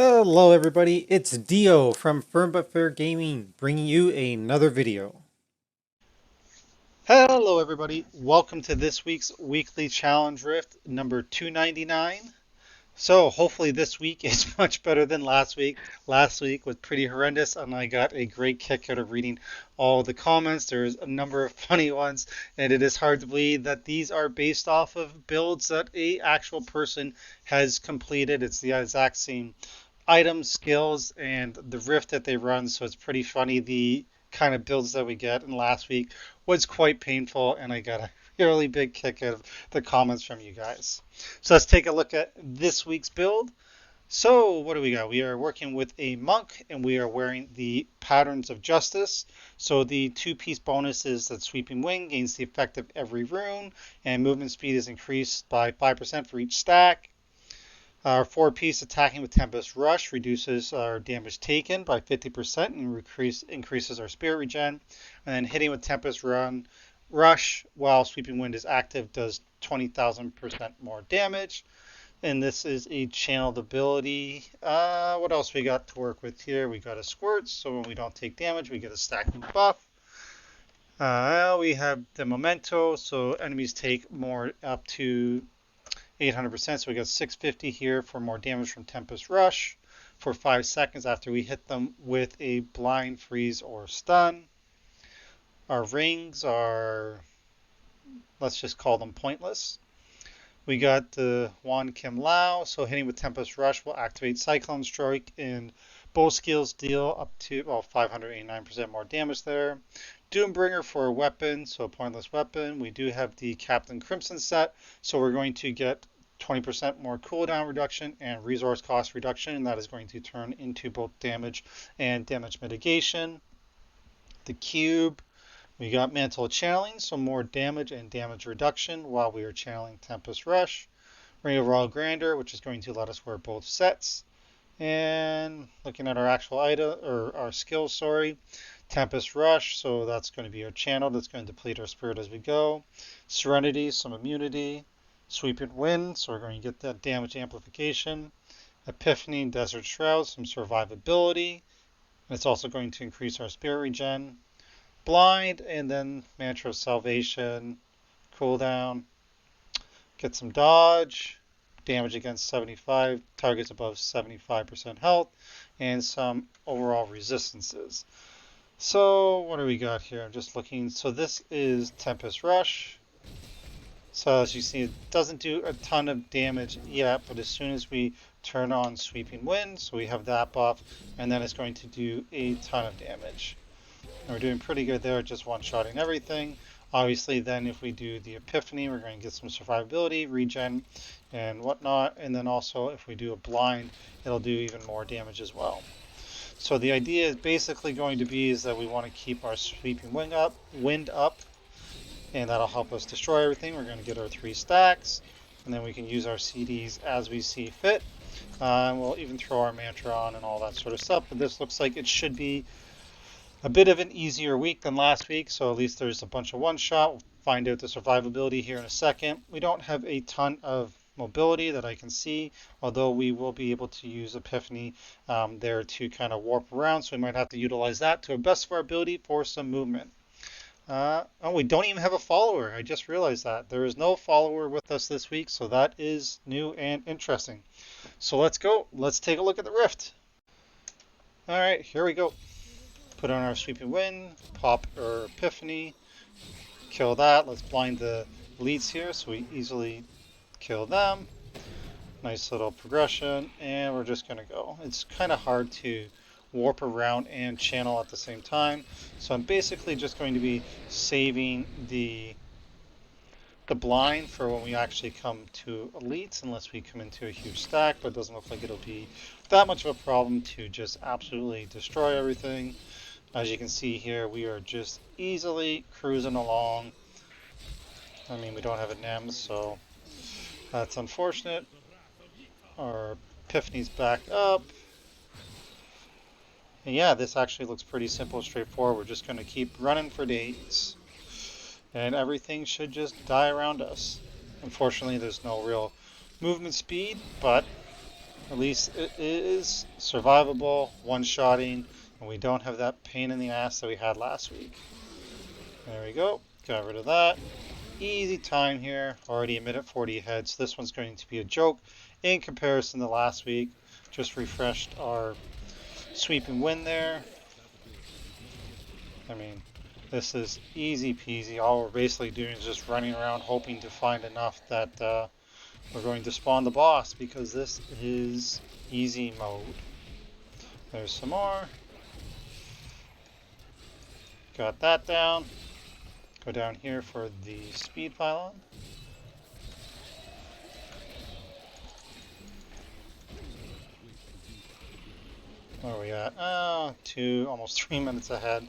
Hello everybody, it's Dio from Firm But Fair Gaming, bringing you another video. Hello, everybody. Welcome to this week's weekly challenge rift number 299. So, hopefully, this week is much better than last week. Last week was pretty horrendous, and I got a great kick out of reading all the comments. There's a number of funny ones, and it is hard to believe that these are based off of builds that a actual person has completed. It's the exact same items, skills, and the rift that they run. So it's pretty funny the kind of builds that we get. And last week was quite painful, and I got a really big kick out of the comments from you guys. So let's take a look at this week's build. So what do we got? We are working with a monk and we are wearing the Patterns of Justice. So the two-piece bonus is that Sweeping Wing gains the effect of every rune and movement speed is increased by 5% for each stack. Our four-piece attacking with Tempest Rush reduces our damage taken by 50% and increases our spirit regen. And then hitting with Rush while Sweeping Wind is active does 20,000% more damage. And this is a channeled ability. What else we got to work with here? We got a squirt, so when we don't take damage, we get a stacking buff. We have the memento, so enemies take more up to 800%. So we got 650 here for more damage from Tempest Rush for 5 seconds after we hit them with a blind, freeze, or stun. Our rings are, let's just call them pointless. We got the Wan Kim Lao, so hitting with Tempest Rush will activate Cyclone Strike, and both skills deal up to 589% more damage there. Doombringer for a weapon, so a pointless weapon. We do have the Captain Crimson set, so we're going to get 20% more cooldown reduction and resource cost reduction, and that is going to turn into both damage and damage mitigation. The cube, we got Mantle Channeling, so more damage and damage reduction while we are channeling Tempest Rush. Ring of Royal Grandeur, which is going to let us wear both sets. And looking at our actual item, or our skills, sorry, Tempest Rush, so that's going to be our channel that's going to deplete our spirit as we go. Serenity, some immunity. Sweeping Wind, so we're going to get that damage amplification. Epiphany and Desert Shroud, some survivability. And it's also going to increase our spirit regen. Blind, and then Mantra of Salvation, cooldown. Get some dodge, damage against 75 targets above 75% health, and some overall resistances. So what do we got here? I'm just looking. So this is Tempest Rush. So as you see, it doesn't do a ton of damage yet, but as soon as we turn on Sweeping Wind, so we have that buff, and then it's going to do a ton of damage. And we're doing pretty good there, just one-shotting everything. Obviously, then if we do the Epiphany, we're going to get some survivability, regen, and whatnot. And then also, if we do a blind, it'll do even more damage as well. So the idea is basically going to be is that we want to keep our Sweeping wind up, and that'll help us destroy everything. We're going to get our 3 stacks, and then we can use our CDs as we see fit. And we'll even throw our mantra on and all that sort of stuff. But this looks like it should be a bit of an easier week than last week, so at least there's a bunch of one-shot. We'll find out the survivability here in a second. We don't have a ton of mobility that I can see, although we will be able to use Epiphany there to kind of warp around, so we might have to utilize that to the best of our ability for some movement. Oh, we don't even have a follower. I just realized that. There is no follower with us this week, so that is new and interesting. So let's go. Let's take a look at the Rift. All right, here we go. Put on our Sweeping Wind, pop our Epiphany, kill that. Let's blind the elites here so we easily kill them. Nice little progression, and we're just going to go. It's kind of hard to warp around and channel at the same time, so I'm basically just going to be saving the blind for when we actually come to elites, unless we come into a huge stack, but it doesn't look like it'll be that much of a problem to just absolutely destroy everything. As you can see here, we are just easily cruising along. I mean, we don't have a NEM, so that's unfortunate. Our Epiphany's back up. And yeah, this actually looks pretty simple, straightforward. We're just going to keep running for days. And everything should just die around us. Unfortunately, there's no real movement speed, but At least it is survivable, one-shotting, and we don't have that pain in the ass that we had last week. There we go. Got rid of that. Easy time here. Already a minute 40 ahead, so this one's going to be a joke in comparison to last week. Just refreshed our sweeping wind there. I mean, this is easy peasy. All we're basically doing is just running around hoping to find enough that we're going to spawn the boss, because this is easy mode. There's some more. Got that down. Go down here for the speed pylon. Where are we at? Oh, almost 3 minutes ahead.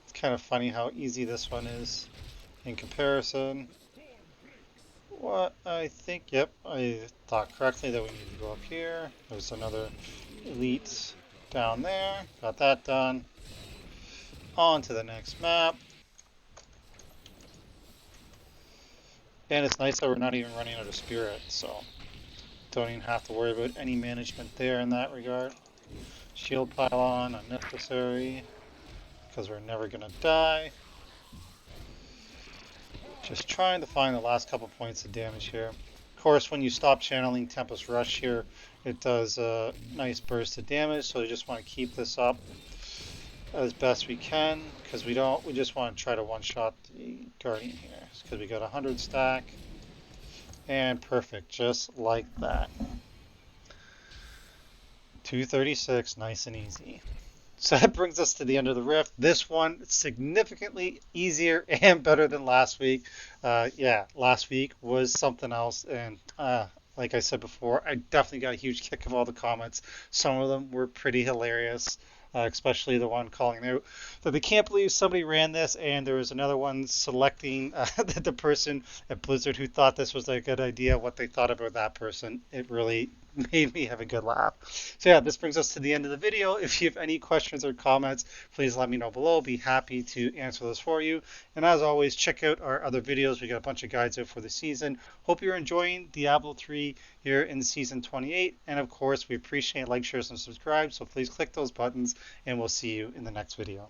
It's kind of funny how easy this one is in comparison. What I think, yep, I thought correctly that we need to go up here. There's another elite down there. Got that done. On to the next map. And it's nice that we're not even running out of spirit, so don't even have to worry about any management there in that regard. Shield pylon unnecessary, because we're never gonna die. Just trying to find the last couple points of damage here. Of course, when you stop channeling Tempest Rush here, it does a nice burst of damage, so we just want to keep this up as best we can, because we just want to try to one-shot the Guardian here, because we got 100 stack, and perfect, just like that. 236, nice and easy. So that brings us to the end of the rift. This one significantly easier and better than last week. Yeah, last week was something else, and like I said before, I definitely got a huge kick of all the comments. Some of them were pretty hilarious, especially the one calling out that they can't believe somebody ran this, and there was another one selecting the person at Blizzard who thought this was a good idea, what they thought about that person. It really made me have a good laugh. So yeah, this brings us to the end of the video. If you have any questions or comments, please let me know below. Be happy to answer those for you. And as always, check out our other videos. We got a bunch of guides out for the season. Hope you're enjoying Diablo 3 here in season 28. And of course, we appreciate like, shares, and subscribe. So please click those buttons, and we'll see you in the next video.